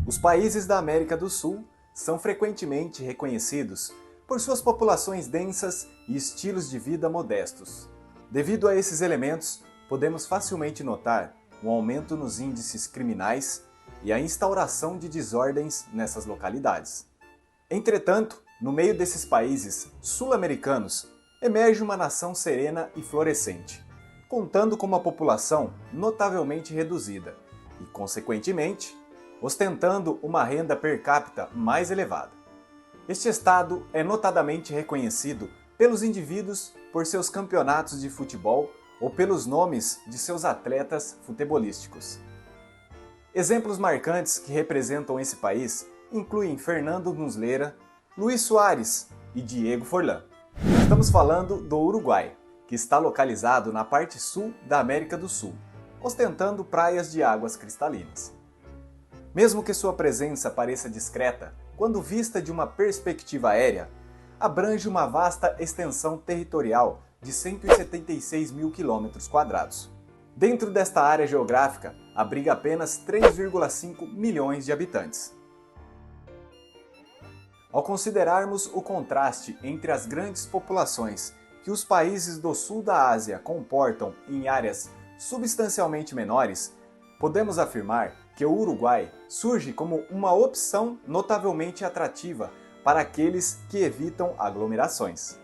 Os países da América do Sul são frequentemente reconhecidos por suas populações densas e estilos de vida modestos. Devido a esses elementos, podemos facilmente notar um aumento nos índices criminais e a instauração de desordens nessas localidades. Entretanto, no meio desses países sul-americanos, emerge uma nação serena e florescente, contando com uma população notavelmente reduzida e, consequentemente, ostentando uma renda per capita mais elevada. Este estado é notadamente reconhecido pelos indivíduos por seus campeonatos de futebol ou pelos nomes de seus atletas futebolísticos. Exemplos marcantes que representam esse país incluem Fernando Muslera, Luís Soares e Diego Forlán. Estamos falando do Uruguai, que está localizado na parte sul da América do Sul, ostentando praias de águas cristalinas. Mesmo que sua presença pareça discreta, quando vista de uma perspectiva aérea, abrange uma vasta extensão territorial de 176 mil quilômetros quadrados. Dentro desta área geográfica, abriga apenas 3,5 milhões de habitantes. Ao considerarmos o contraste entre as grandes populações que os países do sul da Ásia comportam em áreas substancialmente menores, podemos afirmar que o Uruguai surge como uma opção notavelmente atrativa para aqueles que evitam aglomerações.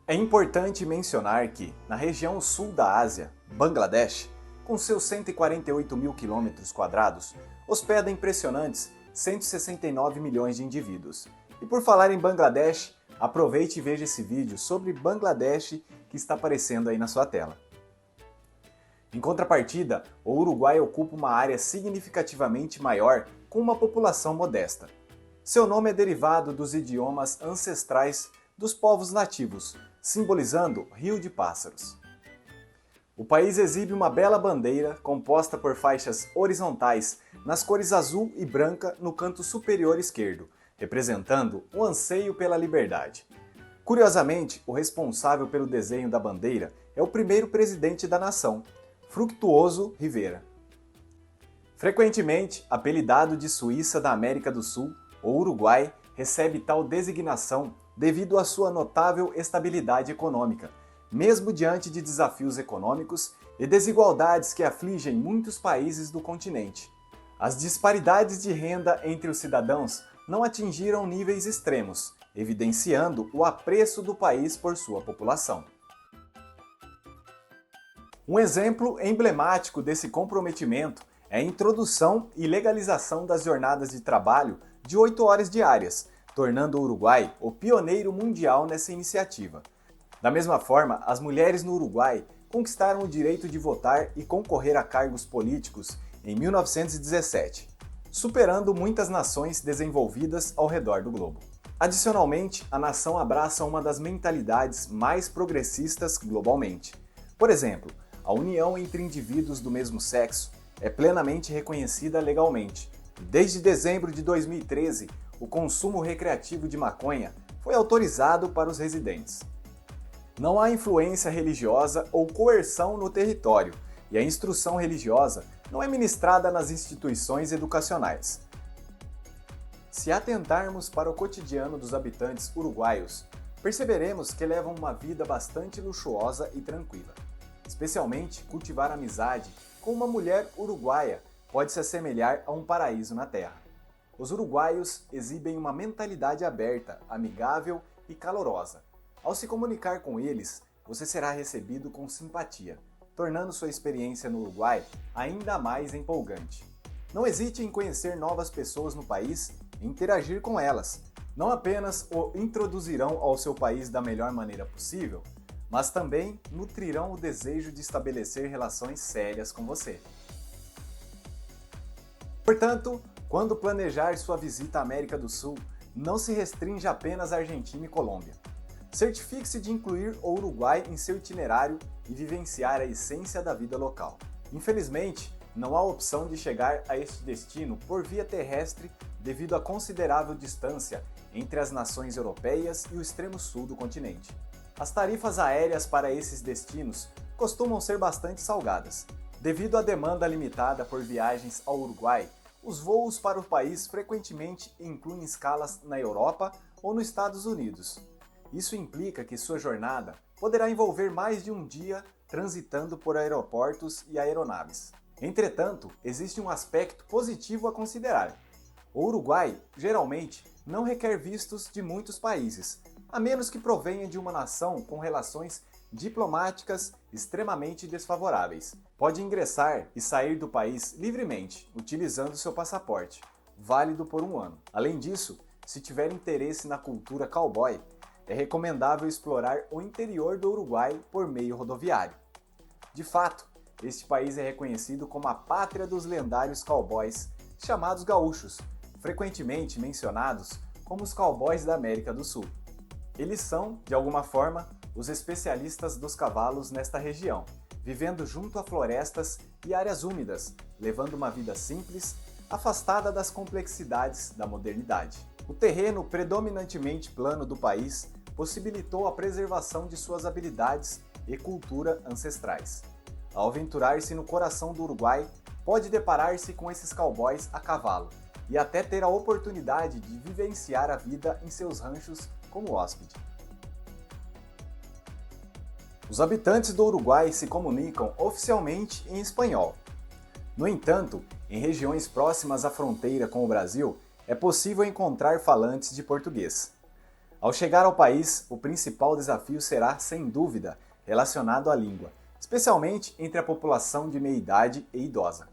É importante mencionar que, na região sul da Ásia, Bangladesh, com seus 148 mil quilômetros quadrados, hospeda impressionantes 169 milhões de indivíduos. E por falar em Bangladesh, aproveite e veja esse vídeo sobre Bangladesh que está aparecendo aí na sua tela. Em contrapartida, o Uruguai ocupa uma área significativamente maior com uma população modesta. Seu nome é derivado dos idiomas ancestrais dos povos nativos, simbolizando rio de pássaros. O país exibe uma bela bandeira composta por faixas horizontais nas cores azul e branca no canto superior esquerdo, representando o anseio pela liberdade. Curiosamente, o responsável pelo desenho da bandeira é o primeiro presidente da nação, Fructuoso Rivera. Frequentemente apelidado de Suíça da América do Sul, o Uruguai recebe tal designação devido à sua notável estabilidade econômica, mesmo diante de desafios econômicos e desigualdades que afligem muitos países do continente. As disparidades de renda entre os cidadãos não atingiram níveis extremos, evidenciando o apreço do país por sua população. Um exemplo emblemático desse comprometimento é a introdução e legalização das jornadas de trabalho de 8 horas diárias, tornando o Uruguai o pioneiro mundial nessa iniciativa. Da mesma forma, as mulheres no Uruguai conquistaram o direito de votar e concorrer a cargos políticos em 1917, superando muitas nações desenvolvidas ao redor do globo. Adicionalmente, a nação abraça uma das mentalidades mais progressistas globalmente. Por exemplo, a união entre indivíduos do mesmo sexo é plenamente reconhecida legalmente. Desde dezembro de 2013, o consumo recreativo de maconha foi autorizado para os residentes. Não há influência religiosa ou coerção no território, e a instrução religiosa não é ministrada nas instituições educacionais. Se atentarmos para o cotidiano dos habitantes uruguaios, perceberemos que levam uma vida bastante luxuosa e tranquila. Especialmente, cultivar amizade com uma mulher uruguaia pode se assemelhar a um paraíso na terra. Os uruguaios exibem uma mentalidade aberta, amigável e calorosa. Ao se comunicar com eles, você será recebido com simpatia, tornando sua experiência no Uruguai ainda mais empolgante. Não hesite em conhecer novas pessoas no país e interagir com elas. Não apenas o introduzirão ao seu país da melhor maneira possível, mas também nutrirão o desejo de estabelecer relações sérias com você. Portanto, quando planejar sua visita à América do Sul, não se restrinja apenas à Argentina e Colômbia. Certifique-se de incluir o Uruguai em seu itinerário e vivenciar a essência da vida local. Infelizmente, não há opção de chegar a este destino por via terrestre devido à considerável distância entre as nações europeias e o extremo sul do continente. As tarifas aéreas para esses destinos costumam ser bastante salgadas. Devido à demanda limitada por viagens ao Uruguai, Os voos para o país frequentemente incluem escalas na Europa ou nos Estados Unidos. Isso implica que sua jornada poderá envolver mais de um dia transitando por aeroportos e aeronaves. Entretanto, existe um aspecto positivo a considerar. O Uruguai, geralmente, não requer vistos de muitos países, a menos que provenha de uma nação com relações diplomáticas extremamente desfavoráveis. Pode ingressar e sair do país livremente, utilizando seu passaporte, válido por um ano. Além disso, se tiver interesse na cultura cowboy, é recomendável explorar o interior do Uruguai por meio rodoviário. De fato, este país é reconhecido como a pátria dos lendários cowboys, chamados gaúchos, frequentemente mencionados como os cowboys da América do Sul. Eles são, de alguma forma, os especialistas dos cavalos nesta região, vivendo junto a florestas e áreas úmidas, levando uma vida simples, afastada das complexidades da modernidade. O terreno predominantemente plano do país possibilitou a preservação de suas habilidades e cultura ancestrais. Ao aventurar-se no coração do Uruguai, pode deparar-se com esses cowboys a cavalo e até ter a oportunidade de vivenciar a vida em seus ranchos como hóspede. Os habitantes do Uruguai se comunicam oficialmente em espanhol. No entanto, em regiões próximas à fronteira com o Brasil, é possível encontrar falantes de português. Ao chegar ao país, o principal desafio será, sem dúvida, relacionado à língua, especialmente entre a população de meia-idade e idosa.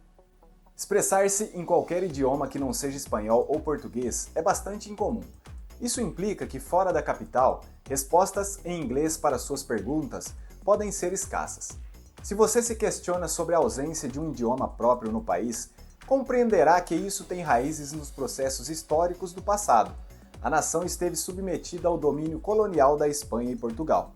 Expressar-se em qualquer idioma que não seja espanhol ou português é bastante incomum. Isso implica que, fora da capital, respostas em inglês para suas perguntas podem ser escassas. Se você se questiona sobre a ausência de um idioma próprio no país, compreenderá que isso tem raízes nos processos históricos do passado. A nação esteve submetida ao domínio colonial da Espanha e Portugal.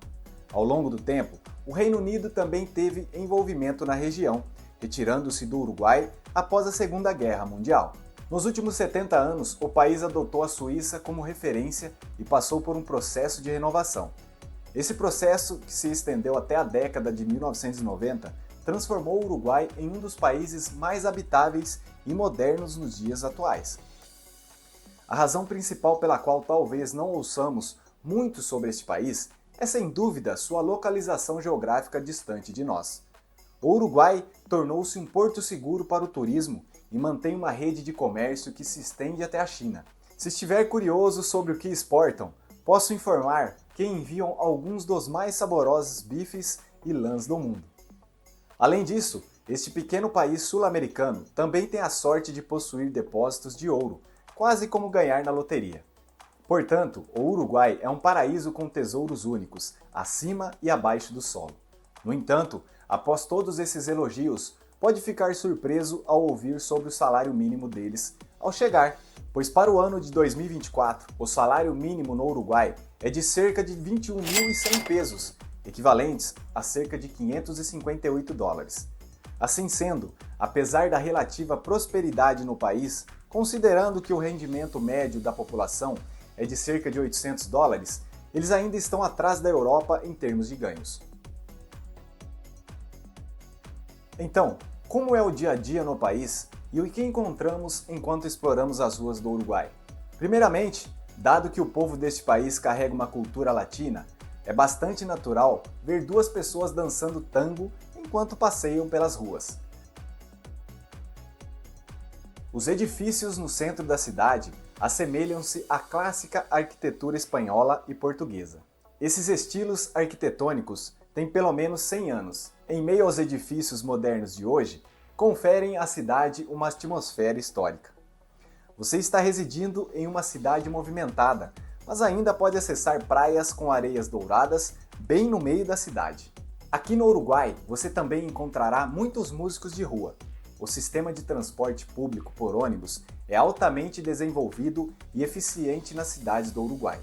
Ao longo do tempo, o Reino Unido também teve envolvimento na região, retirando-se do Uruguai após a Segunda Guerra Mundial. Nos últimos 70 anos, o país adotou a Suíça como referência e passou por um processo de renovação. Esse processo, que se estendeu até a década de 1990, transformou o Uruguai em um dos países mais habitáveis e modernos nos dias atuais. A razão principal pela qual talvez não ouçamos muito sobre este país é, sem dúvida, sua localização geográfica distante de nós. O Uruguai tornou-se um porto seguro para o turismo e mantém uma rede de comércio que se estende até a China. Se estiver curioso sobre o que exportam, posso informar que enviam alguns dos mais saborosos bifes e lãs do mundo. Além disso, este pequeno país sul-americano também tem a sorte de possuir depósitos de ouro, quase como ganhar na loteria. Portanto, o Uruguai é um paraíso com tesouros únicos, acima e abaixo do solo. No entanto, após todos esses elogios, pode ficar surpreso ao ouvir sobre o salário mínimo deles ao chegar, pois para o ano de 2024, o salário mínimo no Uruguai é de cerca de 21.100 pesos, equivalentes a cerca de 558 dólares. Assim sendo, apesar da relativa prosperidade no país, considerando que o rendimento médio da população é de cerca de 800 dólares, eles ainda estão atrás da Europa em termos de ganhos. Então, como é o dia a dia no país e o que encontramos enquanto exploramos as ruas do Uruguai? Primeiramente, dado que o povo deste país carrega uma cultura latina, é bastante natural ver duas pessoas dançando tango enquanto passeiam pelas ruas. Os edifícios no centro da cidade assemelham-se à clássica arquitetura espanhola e portuguesa. Esses estilos arquitetônicos têm pelo menos 100 anos. Em meio aos edifícios modernos de hoje, conferem à cidade uma atmosfera histórica. Você está residindo em uma cidade movimentada, mas ainda pode acessar praias com areias douradas bem no meio da cidade. Aqui no Uruguai, você também encontrará muitos músicos de rua. O sistema de transporte público por ônibus é altamente desenvolvido e eficiente nas cidades do Uruguai.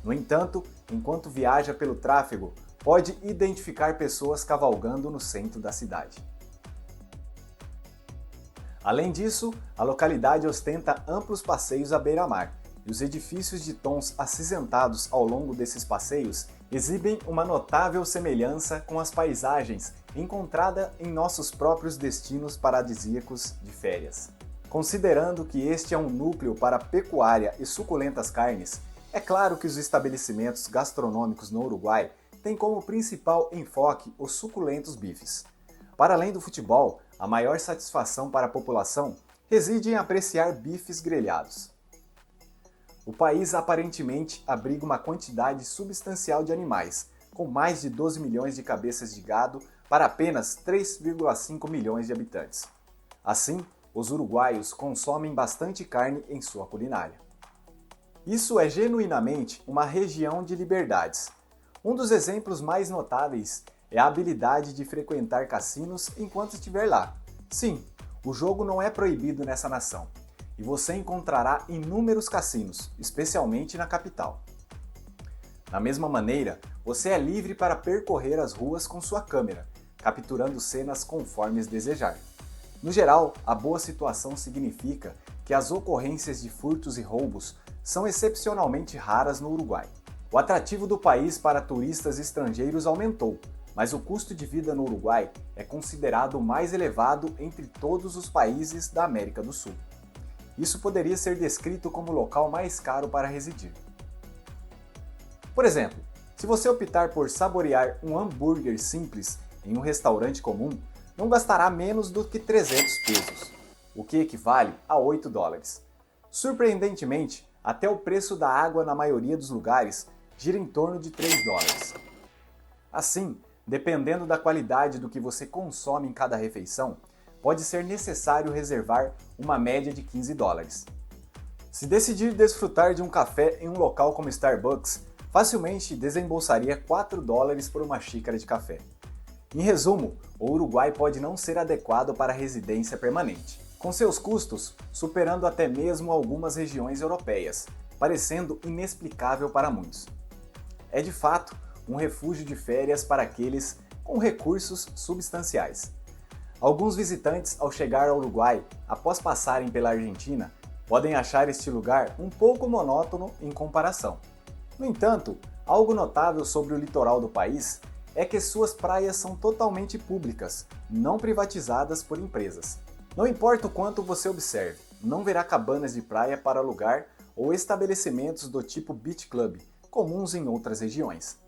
No entanto, enquanto viaja pelo tráfego, pode identificar pessoas cavalgando no centro da cidade. Além disso, a localidade ostenta amplos passeios à beira-mar, e os edifícios de tons acinzentados ao longo desses passeios exibem uma notável semelhança com as paisagens encontrada em nossos próprios destinos paradisíacos de férias. Considerando que este é um núcleo para pecuária e suculentas carnes, é claro que os estabelecimentos gastronômicos no Uruguai têm como principal enfoque os suculentos bifes. Para além do futebol, a maior satisfação para a população reside em apreciar bifes grelhados. O país aparentemente abriga uma quantidade substancial de animais, com mais de 12 milhões de cabeças de gado para apenas 3,5 milhões de habitantes. Assim, os uruguaios consomem bastante carne em sua culinária. Isso é genuinamente uma região de liberdades. Um dos exemplos mais notáveis é a habilidade de frequentar cassinos enquanto estiver lá. Sim, o jogo não é proibido nessa nação, e você encontrará inúmeros cassinos, especialmente na capital. Da mesma maneira, você é livre para percorrer as ruas com sua câmera, capturando cenas conforme desejar. No geral, a boa situação significa que as ocorrências de furtos e roubos são excepcionalmente raras no Uruguai. O atrativo do país para turistas estrangeiros aumentou, mas o custo de vida no Uruguai é considerado o mais elevado entre todos os países da América do Sul. Isso poderia ser descrito como o local mais caro para residir. Por exemplo, se você optar por saborear um hambúrguer simples em um restaurante comum, não gastará menos do que 300 pesos, o que equivale a 8 dólares. Surpreendentemente, até o preço da água na maioria dos lugares gira em torno de 3 dólares. Assim, dependendo da qualidade do que você consome em cada refeição, pode ser necessário reservar uma média de 15 dólares. Se decidir desfrutar de um café em um local como Starbucks, facilmente desembolsaria 4 dólares por uma xícara de café. Em resumo, o Uruguai pode não ser adequado para residência permanente, com seus custos superando até mesmo algumas regiões europeias, parecendo inexplicável para muitos. É de fato um refúgio de férias para aqueles com recursos substanciais. Alguns visitantes, ao chegar ao Uruguai após passarem pela Argentina, podem achar este lugar um pouco monótono em comparação. No entanto, algo notável sobre o litoral do país é que suas praias são totalmente públicas, não privatizadas por empresas. Não importa o quanto você observe, não verá cabanas de praia para alugar ou estabelecimentos do tipo beach club, comuns em outras regiões.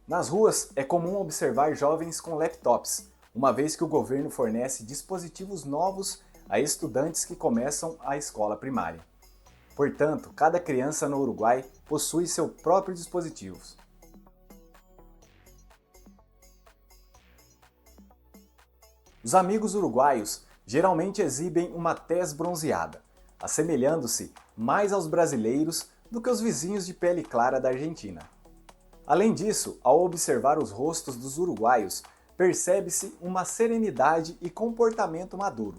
Nas ruas, é comum observar jovens com laptops, uma vez que o governo fornece dispositivos novos a estudantes que começam a escola primária. Portanto, cada criança no Uruguai possui seu próprio dispositivo. Os amigos uruguaios geralmente exibem uma tez bronzeada, assemelhando-se mais aos brasileiros do que aos vizinhos de pele clara da Argentina. Além disso, ao observar os rostos dos uruguaios, percebe-se uma serenidade e comportamento maduro.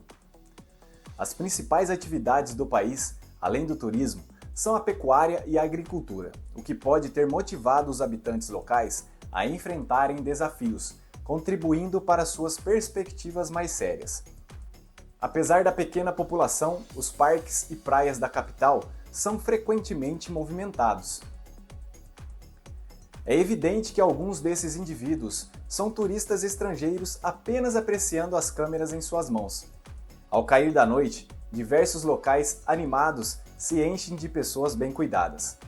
As principais atividades do país, além do turismo, são a pecuária e a agricultura, o que pode ter motivado os habitantes locais a enfrentarem desafios, contribuindo para suas perspectivas mais sérias. Apesar da pequena população, os parques e praias da capital são frequentemente movimentados. É evidente que alguns desses indivíduos são turistas estrangeiros apenas apreciando as câmeras em suas mãos. Ao cair da noite, diversos locais animados se enchem de pessoas bem cuidadas.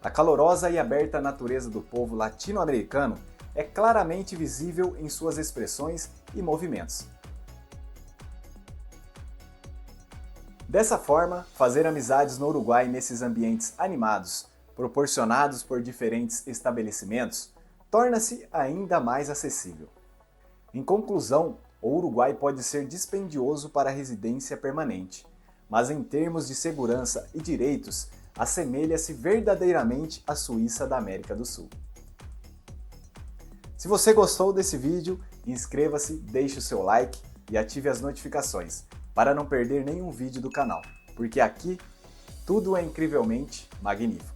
A calorosa e aberta natureza do povo latino-americano é claramente visível em suas expressões e movimentos. Dessa forma, fazer amizades no Uruguai nesses ambientes animados, proporcionados por diferentes estabelecimentos, torna-se ainda mais acessível. Em conclusão, o Uruguai pode ser dispendioso para a residência permanente, mas em termos de segurança e direitos, assemelha-se verdadeiramente à Suíça da América do Sul. Se você gostou desse vídeo, inscreva-se, deixe o seu like e ative as notificações para não perder nenhum vídeo do canal, porque aqui tudo é incrivelmente magnífico.